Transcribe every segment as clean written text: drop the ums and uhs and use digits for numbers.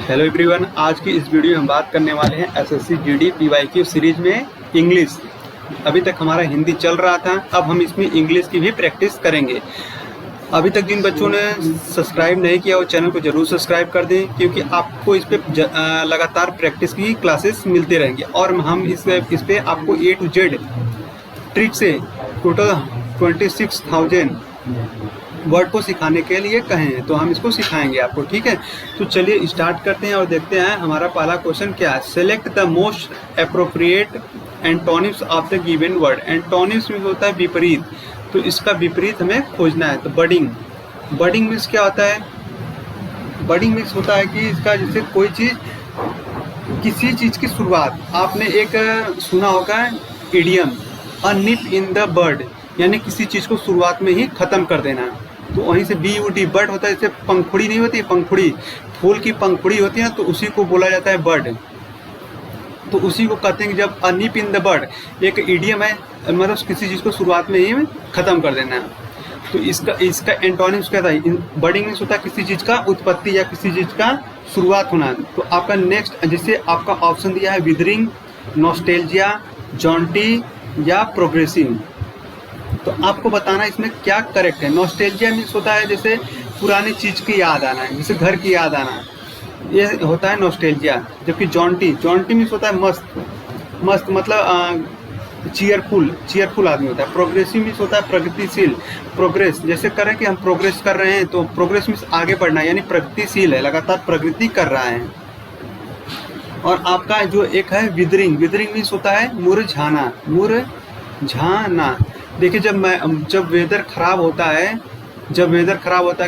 Hello everyone, आज की इस वीडियो में हम बात करने वाले हैं एसएससी जीडी पीवाईक्यू सीरीज में इंग्लिश। अभी तक हमारा हिंदी चल रहा था, अब हम इसमें इंग्लिश की भी प्रैक्टिस करेंगे। अभी तक जिन बच्चों ने सब्सक्राइब नहीं किया वो चैनल को जरूर सब्सक्राइब कर दें, क्योंकि आपको इस पे लगातार प्रैक्टिस की क्लासेस मिलते रहेंगे और हम इस पे आपको A to Z ट्रिक से टोटल 26,000 वर्ड को सिखाने के लिए कहे हैं, तो हम इसको सिखाएंगे आपको। ठीक है, तो चलिए स्टार्ट करते हैं और देखते हैं हमारा पहला क्वेश्चन क्या है। Select the most appropriate antonyms of the given word. Antonyms में होता है विपरीत, तो इसका विपरीत हमें खोजना है। तो बडिंग, बडिंग मीन्स क्या होता है? बडिंग मीन्स होता है कि इसका जैसे कोई चीज़, किसी चीज़ की शुरुआत, आपने एक सुना होगा idiom, a nib in the bird, यानी किसी चीज़ को शुरुआत में ही ख़त्म कर देना। तो वहीं से BUD बर्ड होता है। जैसे पंखुड़ी नहीं होती, पंखुड़ी, फूल की पंखुड़ी होती है, तो उसी को बोला जाता है बर्ड। तो उसी को कहते हैं कि जब अ निप इन द बर्ड एक इडियम है, मतलब किसी चीज़ को शुरुआत में ही ख़त्म कर देना। तो इसका एंटोनिम्स क्या था? बर्डिंग मीन्स होता है किसी चीज़ का उत्पत्ति या किसी चीज़ का शुरुआत होना। तो आपका नेक्स्ट, जैसे आपका ऑप्शन दिया है विदरिंग, नॉस्टैल्जिया, जॉन्टी या प्रोग्रेसिव। तो आपको बताना इसमें क्या करेक्ट है। नॉस्टैल्जिया मीन्स होता है जैसे पुरानी चीज़ की याद आना, जैसे घर की याद आना, ये होता है नॉस्टैल्जिया। जबकि जॉन्टी, जॉन्टी मीन्स होता है मस्त, मस्त मतलब चीयरफुल आदमी होता है। प्रोग्रेसिव मीन्स होता है प्रगतिशील, प्रोग्रेस, जैसे करें कि हम प्रोग्रेस कर रहे हैं, तो प्रोग्रेस मीन्स आगे बढ़ना, यानी प्रगतिशील है, लगातार प्रगति कर रहा है। और आपका जो एक है विदरिंग, विदरिंग मीन्स होता है मुरझाना, मुरझाना। देखिए जब वेदर ख़राब होता है,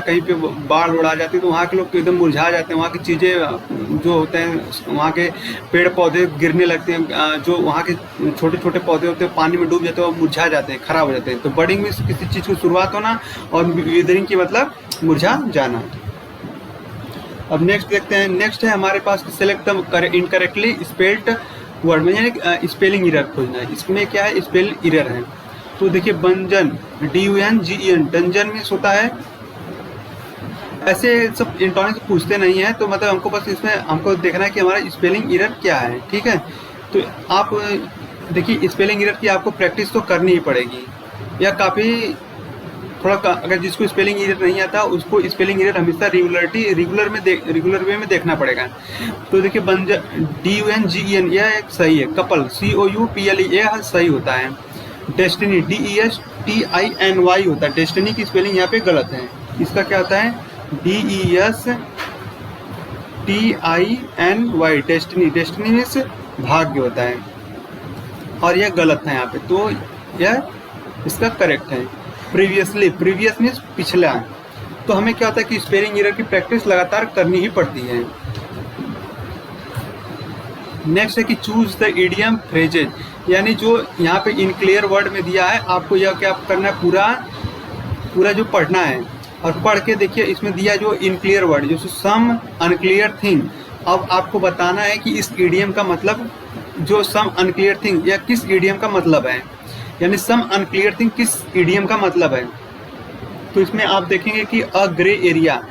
कहीं पे बाढ़ उड़ आ जाती है, तो वहाँ के लोग एकदम मुरझा जाते हैं। वहाँ की चीज़ें जो होते हैं, वहाँ के पेड़ पौधे गिरने लगते हैं, जो वहाँ के छोटे छोटे पौधे होते हैं पानी में डूब जाते हैं, वो मुरझा जाते हैं, ख़राब हो जाते हैं। तो बडिंग में किसी चीज़ की शुरुआत होना, और विदरिंग की मतलब मुरझा जाना। अब नेक्स्ट देखते हैं। नेक्स्ट है हमारे पास select the incorrectly spelled word में, यानी स्पेलिंग एरर खोजना है। इसमें क्या है? स्पेलिंग एरर है। तो देखिए बंजन, DUNGEN, डंजन मीन्स होता है, ऐसे सब इंटोनिक्स पूछते नहीं है, तो मतलब हमको बस इसमें हमको देखना है कि हमारा स्पेलिंग एरर क्या है। ठीक है, तो आप देखिए स्पेलिंग एरर की आपको प्रैक्टिस तो करनी ही पड़ेगी, या काफ़ी थोड़ा अगर जिसको स्पेलिंग एरर नहीं आता उसको स्पेलिंग एरर हमेशा रेगुलर वे में देखना पड़ेगा। तो देखिए बंजन, DUNGEN, यह एक सही है। कपल, COUPLE, यह सही होता है। डेस्टिनी, DESTINY होता है। डेस्टिनी की स्पेलिंग यहाँ पे गलत है, इसका क्या होता है? DESTINY, डेस्टिनी, डेस्टिनी मीन्स भाग्य होता है, और यह गलत है यहाँ पे, तो यह इसका करेक्ट है। प्रीवियसली, प्रीवियस मीन्स पिछला। तो हमें क्या होता है कि स्पेलिंग एरर की प्रैक्टिस लगातार करनी ही पड़ती है। नेक्स्ट है कि चूज द इडियम फ्रेजेज, यानी जो यहाँ पे इनक्लियर वर्ड में दिया है, आपको यह क्या करना है, पूरा जो पढ़ना है, और पढ़ के देखिए इसमें दिया जो इनक्लियर वर्ड, जो सम अनक्लियर थिंग। अब आपको बताना है कि इस इडियम का मतलब, जो सम अनक्लियर थिंग या किस इडियम का मतलब है, यानी सम अनक्लियर थिंग किस इडियम का मतलब है। तो इसमें आप देखेंगे कि अ ग्रे एरिया,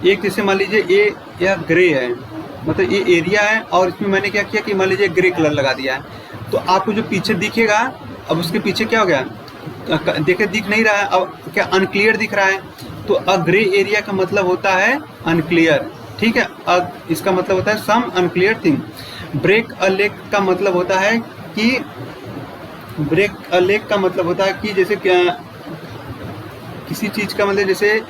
एक जैसे मान लीजिए यह ग्रे है, मतलब ये एरिया है, और इसमें मैंने क्या किया कि मान लीजिए ग्रे कलर लगा दिया है, तो आपको जो पीछे दिखेगा, अब उसके पीछे क्या हो गया, देखिए दिख नहीं रहा है, अब क्या अनक्लियर दिख रहा है। तो अ ग्रे एरिया का मतलब होता है अनक्लियर। ठीक है, इसका मतलब होता है some unclear thing. Break a leg का मतलब होता है कि, ब्रेक अ लेग का मतलब होता है कि जैसे किसी चीज़ का मतलब, जैसे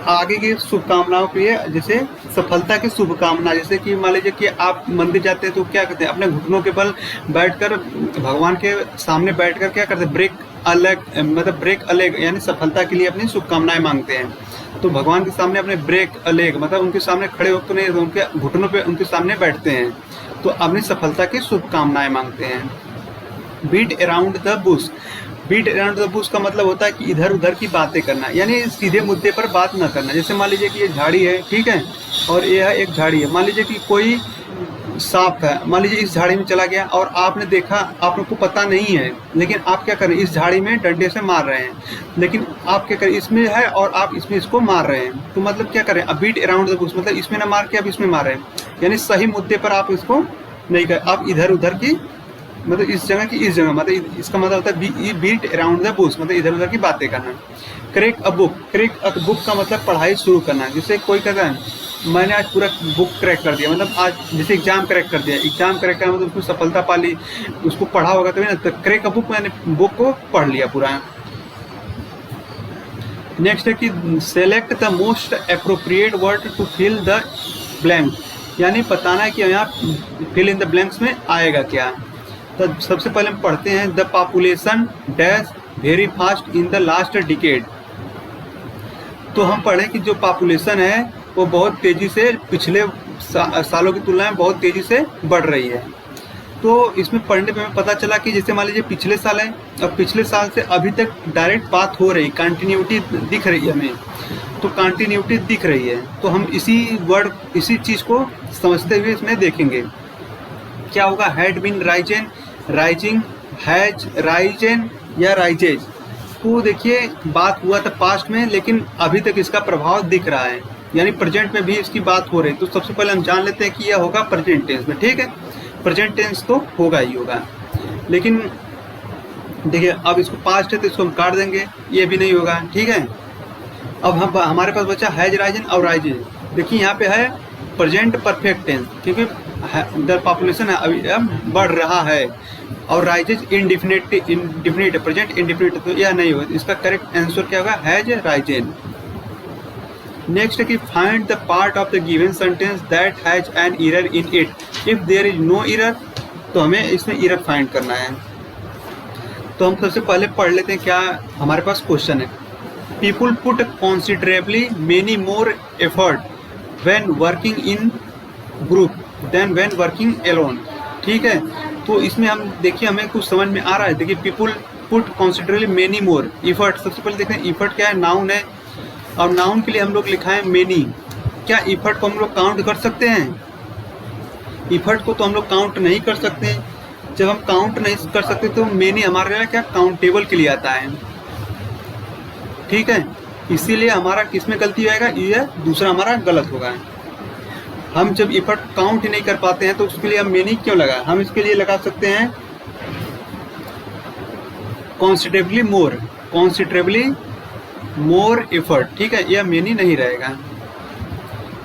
आगे की शुभकामनाओं के लिए, जैसे सफलता की शुभकामना। जैसे कि मान लीजिए कि आप मंदिर जाते हैं, तो क्या करते हैं, अपने घुटनों के बल बैठकर भगवान के सामने बैठकर क्या करते हैं, ब्रेक अ लेग, मतलब ब्रेक अ लेग, यानी सफलता के लिए अपनी शुभकामनाएं मांगते हैं। तो भगवान के सामने अपने ब्रेक अ लेग, मतलब उनके सामने खड़े होकर नहीं, तो उनके घुटनों पर उनके सामने बैठते हैं, तो अपनी सफलता की शुभकामनाएं मांगते हैं। Beat around the bush, beat around the bush का मतलब होता है कि इधर उधर की बातें करना, यानी सीधे मुद्दे पर बात न करना। जैसे मान लीजिए कि ये झाड़ी है, ठीक है, और ये है एक झाड़ी है। मान लीजिए कि कोई सांप है, मान लीजिए इस झाड़ी में चला गया, और आपने देखा, आपको पता नहीं है, लेकिन आप क्या करें, इस झाड़ी में डंडे से मार रहे हैं, लेकिन आप क्या करें, इसमें है और आप इसमें इसको मार रहे हैं। तो मतलब क्या करें, अब बीट अराउंड द बुश, मतलब इसमें ना मार के अब इसमें मार रहे हैं। यानी सही मुद्दे पर आप इसको नहीं कर, आप इधर उधर की मतलब इस जगह की इस जगह, मतलब इसका मतलब होता है बीट अराउंड द बुश, मतलब इधर उधर की बातें करना। Crack a book, crack a book का मतलब पढ़ाई शुरू करना। जैसे कोई कहता है मैंने आज पूरा बुक क्रैक कर दिया, मतलब आज जैसे एग्जाम क्रैक कर दिया, एग्जाम क्रैक करना मतलब उसको सफलता पा ली, उसको पढ़ा होगा तभी ना, तो क्रैक अ बुक मैंने बुक को पढ़ लिया पूरा। नेक्स्ट है कि select the most appropriate word to fill the blank, यानी बताना है कि यहाँ फिल इन द ब्लैंक्स में आएगा क्या। तो सबसे पहले हम पढ़ते हैं the population dash very fast in the last decade. तो हम पढ़ें कि जो पॉपुलेशन है वो बहुत तेज़ी से पिछले सालों की तुलना में बहुत तेज़ी से बढ़ रही है। तो इसमें पढ़ने पे हमें पता चला कि जैसे मान लीजिए पिछले साल है, अब पिछले साल से अभी तक डायरेक्ट बात हो रही, कंटिन्यूटी दिख रही है हमें, तो कंटिन्यूटी दिख रही है। तो हम इसी वर्ड इसी चीज़ को समझते हुए इसमें देखेंगे क्या होगा। Had been risen, rising, has risen या राइजेज। तो देखिए बात हुआ था पास्ट में, लेकिन अभी तक इसका प्रभाव दिख रहा है, यानी प्रेजेंट में भी इसकी बात हो रही है। तो सबसे पहले हम जान लेते हैं कि यह होगा प्रेजेंट टेंस में, ठीक है। प्रेजेंट टेंस तो होगा ही होगा, लेकिन देखिए अब इसको पास्ट है तो इसको हम काट देंगे, ये भी नहीं होगा, ठीक है। अब हम हमारे पास बचा हैज राइजन और राइजेज। देखिए यहाँ पे है प्रेजेंट परफेक्ट टेंस, क्योंकि द पॉपुलेशन है अभी अब बढ़ रहा है, और rises indefinite indefinite present indefinite, तो यह नहीं होगा। इसका करेक्ट आंसर क्या होगा, हैज राइजेन। नेक्स्ट है कि find the part of the given sentence that has an error in it. If there is no error, तो हमें इसमें एरर फाइंड करना है। तो हम सबसे पहले पढ़ लेते हैं क्या हमारे पास क्वेश्चन है। People put considerably many more effort when working in group then when working alone, ठीक है। तो इसमें हम देखिए हमें कुछ समझ में आ रहा है। देखिए people put considerably many more effort, सबसे पहले देखें एफर्ट क्या है, नाउन है, और नाउन के लिए हम लोग लिखा है मेनी। क्या एफर्ट को हम लोग काउंट कर सकते हैं? एफर्ट को तो हम लोग काउंट नहीं कर सकते। जब हम काउंट नहीं कर सकते तो मेनी हमारे लिए क्या काउंटेबल के लिए आता है, ठीक है। इसीलिए हमारा किसमें गलती आएगा, ये दूसरा हमारा गलत होगा। हम जब एफर्ट काउंट ही नहीं कर पाते हैं तो उसके लिए हम मेनी क्यों लगा, हम इसके लिए लगा सकते हैं कॉन्सिडरेबली मोर, कॉन्सिडरेबली मोर एफर्ट, ठीक है, यह मेनी नहीं रहेगा।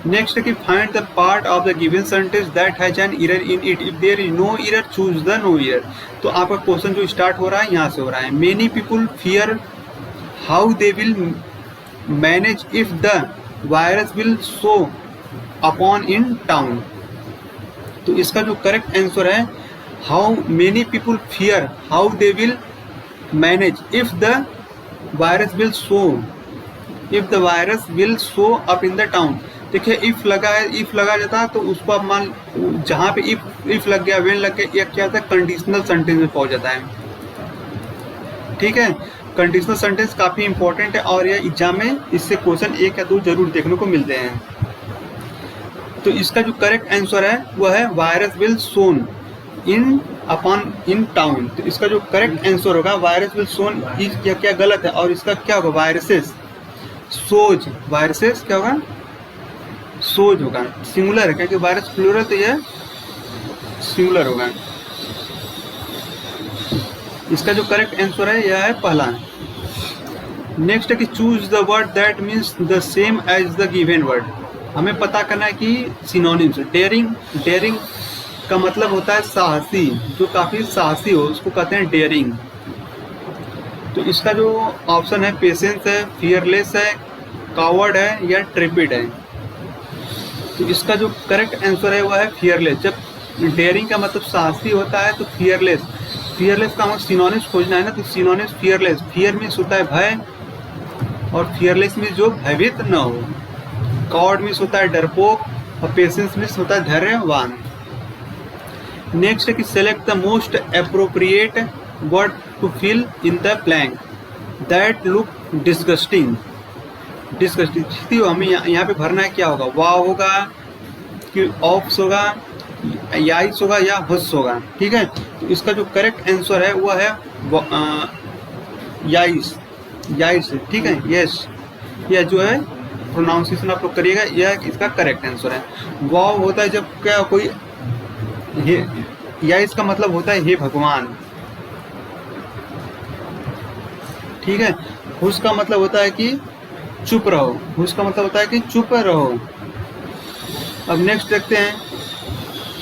नेक्स्ट है कि find the part of the given sentence that has an error in it. If there is no error choose the no error. तो आपका क्वेश्चन जो स्टार्ट हो रहा है यहाँ से हो रहा है। Many people fear how they will manage if the virus will show upon in town. तो इसका जो करेक्ट आंसर है how many people fear how they will manage if the virus will show, if the virus will show up in the town. देखिए if लगा है, if लगा जाता तो उसको आप मान जहाँ पे इफ लग गया, व्हेन लग गया, ये क्या होता है कंडीशनल सेंटेंस में पहुंच जाता है, ठीक है। कंडीशनल सेंटेंस काफी इंपॉर्टेंट है और यह एग्जाम में इससे क्वेश्चन 1 या 2 जरूर देखने को मिलते हैं। तो इसका जो करेक्ट आंसर है वह है virus will soon in upon in town. तो इसका जो करेक्ट आंसर होगा वायरस विल सोन, क्या क्या गलत है, और इसका क्या होगा वायरसेस सोज, वायरसेस क्या होगा सोज होगा, सिंगुलर है क्योंकि वायरस प्लूरल तो यह सिंगुलर होगा। इसका जो करेक्ट आंसर है यह है पहला। नेक्स्ट है कि choose the word that means the same as the given word. हमें पता करना है कि सिनोनिम्स। डेयरिंग, डेयरिंग का मतलब होता है साहसी, जो काफ़ी साहसी हो उसको कहते हैं डेयरिंग। तो इसका जो ऑप्शन है पेशेंस है, फियरलेस है, कावर्ड है या ट्रिपिड है। तो इसका जो करेक्ट आंसर है वह है फियरलेस। जब डेयरिंग का मतलब साहसी होता है तो फियरलेस, फियरलेस का मतलब सिनोनिम्स खोजना है ना, तो सिनोनिम्स फियरलेस, फियर मीन्स होता है भय और फियरलेस मीन्स जो भयभीत न हो। कावर्ड मीन्स होता है डरपोक और पेशेंस मीन्स होता है धैर्यवान। नेक्स्ट है कि select the most appropriate word to fill in the blank that look disgusting. Disgusting हमें यहाँ पे भरना है, क्या होगा, वाह होगा कि ऑफ्स होगा, याइस होगा या हस होगा, ठीक है। तो इसका जो करेक्ट आंसर है वह है याइस, याइस, ठीक है, यस। यह जो है प्रोनाउंसिएशन आप लोग करिएगा, यह इसका करेक्ट आंसर है। वाव होता है जब क्या कोई हे, या इसका मतलब होता है हे भगवान, ठीक है। हुस का मतलब होता है कि चुप रहो, हुस का मतलब होता है कि चुप रहो। अब नेक्स्ट देखते हैं,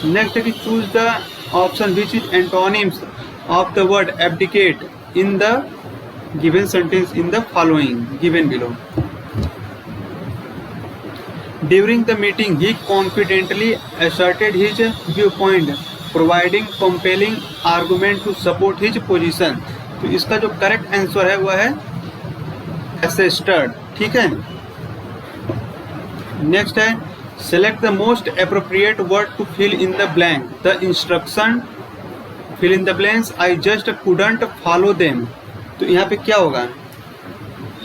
नेक्स्ट है कि choose the option which is antonyms of the word abdicate in the given sentence in the following given below. During the meeting, he confidently asserted his viewpoint, providing compelling argument to support his position. तो इसका जो correct answer है वह है asserted, ठीक है। Next है select the most appropriate word to fill in the blank. The instruction fill in the blanks I just couldn't follow them. तो यहाँ पे क्या होगा,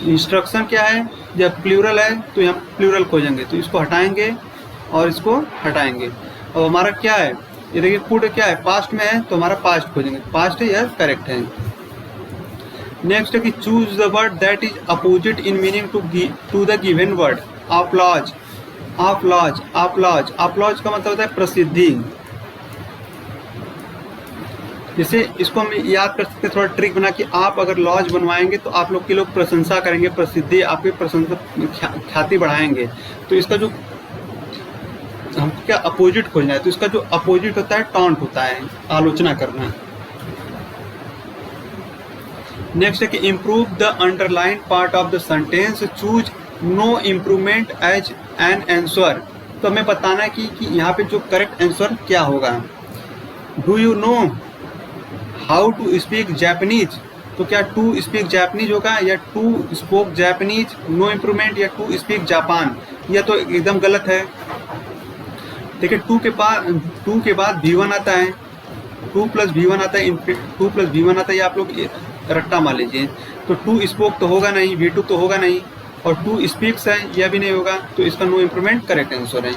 इंस्ट्रक्शन क्या है, जब प्लूरल है तो यहाँ प्लूरल खोजेंगे, तो इसको हटाएंगे और इसको हटाएंगे। अब हमारा क्या है, ये देखिए कुड क्या है, पास्ट में है तो हमारा पास्ट खोजेंगे, पास्ट है, यह करेक्ट है। नेक्स्ट है कि choose the word that is opposite in meaning to the given word. Applause, applause, applause, applause का मतलब होता है प्रसिद्धि। जैसे इसको हम याद कर सकते हैं थोड़ा ट्रिक बना कि आप अगर लॉज बनवाएंगे तो आप लोग के लोग प्रशंसा करेंगे, प्रसिद्धि, आपकी प्रशंसा ख्याति बढ़ाएंगे। तो इसका जो हमको क्या अपोजिट खोजना है, तो इसका जो अपोजिट होता है टॉन्ट होता है, आलोचना करना। नेक्स्ट है कि improve the underline part of the sentence, choose no improvement as an answer. तो हमें बताना है कि यहाँ पे जो करेक्ट आंसर क्या होगा। Do you know how to speak Japanese, तो क्या टू स्पीक जापानीज होगा या to spoke Japanese, no improvement या टू स्पीक जापान, यह तो एकदम गलत है। देखिए टू के बाद V1 आता है, 2 + V1 आता है, 2 + V1 आता है, आप लोग रट्टा मान लीजिए। तो टू स्पोक तो होगा नहीं, V2 तो होगा नहीं, और टू स्पीक्स है, यह भी नहीं होगा, तो इसका नो इम्प्रूवमेंट करेक्ट आंसर है।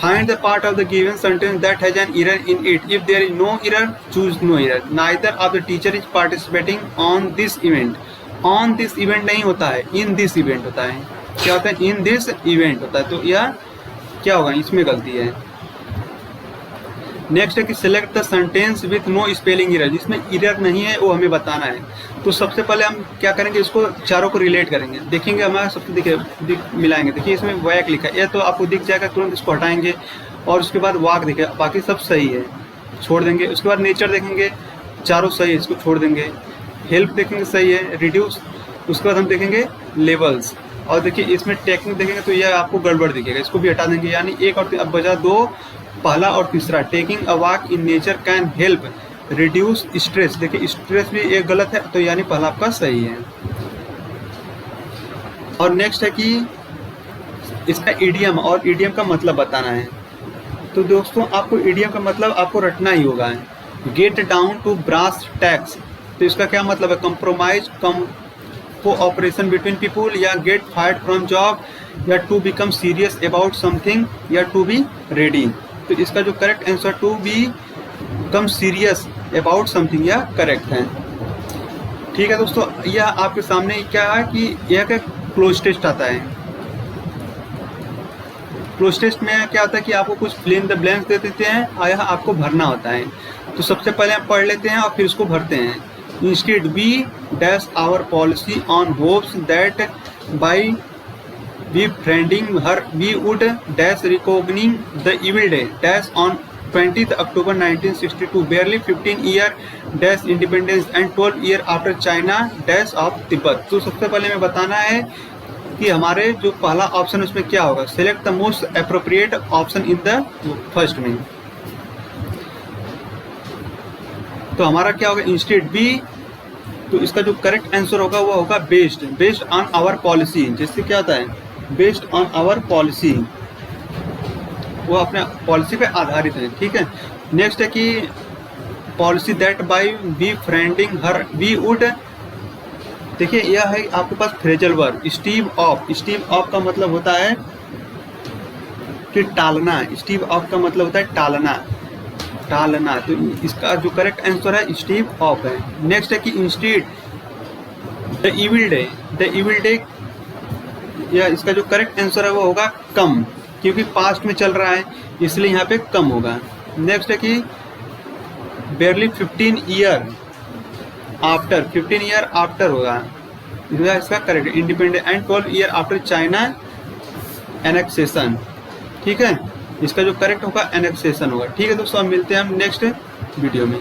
Find the part of the given sentence that has an error in it. If there is no error, choose no error. Neither of the teacher is participating on this event. On this event नहीं होता है, in this event होता है। क्या होता है, in this event होता है, तो यह क्या होगा, इसमें गलती है। नेक्स्ट है कि select the sentence with no spelling error, जिसमें एरर नहीं है वो हमें बताना है। तो सबसे पहले हम क्या करेंगे, इसको चारों को रिलेट करेंगे, देखेंगे हमारा सबसे मिलाएंगे। देखिए इसमें वैक लिखा है, ये तो आपको दिख जाएगा, तुरंत इसको हटाएंगे और उसके बाद वाक दिखेगा, बाकी सब सही है, छोड़ देंगे। उसके बाद नेचर देखेंगे, चारों सही है, इसको छोड़ देंगे। हेल्प देखेंगे, सही है। रिड्यूस, उसके बाद हम देखेंगे लेवल्स, और देखिए इसमें टेक्निक देखेंगे तो यह आपको गड़बड़ दिखेगा, इसको भी हटा देंगे। यानी एक और अब बचा दो, पहला और तीसरा। Taking a walk in nature can help reduce stress, देखिए स्ट्रेस भी एक गलत है, तो यानी पहला आपका सही है। और नेक्स्ट है कि इसका इडियम, और इडियम का मतलब बताना है। तो दोस्तों आपको इडियम का मतलब आपको रटना ही होगा। Get down to brass tacks, तो इसका क्या मतलब है, कंप्रोमाइज, कोऑपरेशन बिटवीन पीपुल, या गेट फायर्ड फ्रॉम जॉब, या to become serious about something, या टू बी रेडी। तो इसका जो correct answer to become serious about something, यह करेक्ट है। ठीक है दोस्तों, यह आपके सामने क्या है कि यह का क्लोज टेस्ट आता है। क्लोज टेस्ट में क्या होता है कि आपको कुछ फिल इन द ब्लैंक्स दे देते हैं और यह आपको भरना होता है। तो सबसे पहले हम पढ़ लेते हैं और फिर उसको भरते हैं। Instead we dash our policy on hopes that by befriending her we would dash reckoning the evil day dash on 20th October 1962, barely 15 year dash independence and 12 year after China dash of Tibet। तो सबसे पहले हमें बताना है कि हमारे जो पहला ऑप्शन उसमें क्या होगा, select the most appropriate option in the first में। तो हमारा क्या होगा, इंस्टेड बी, तो इसका जो करेक्ट आंसर होगा वो होगा बेस्ड ऑन आवर पॉलिसी। जैसे क्या होता है, बेस्ड ऑन आवर पॉलिसी, वो अपने पॉलिसी पे आधारित है। ठीक है। नेक्स्ट है कि policy that by befriending her we would, देखिए यह है आपके पास phrasal verb stave off. Stave off का मतलब होता है कि टालना, स्टीव ऑफ का मतलब होता है टालना। तो इसका जो करेक्ट आंसर है स्टीव ऑफ है। नेक्स्ट है कि इंस्टेड द इविल डे या इसका जो करेक्ट आंसर है वो होगा कम, क्योंकि पास्ट में चल रहा है इसलिए यहाँ पे कम होगा। नेक्स्ट है कि barely 15 year after, 15 year after होगा इसका correct independent, and 12 year after China annexation. ठीक है, इसका जो करेक्ट होगा एनेक्सेशन होगा। ठीक है दोस्तों, अब मिलते हैं हम नेक्स्ट वीडियो में।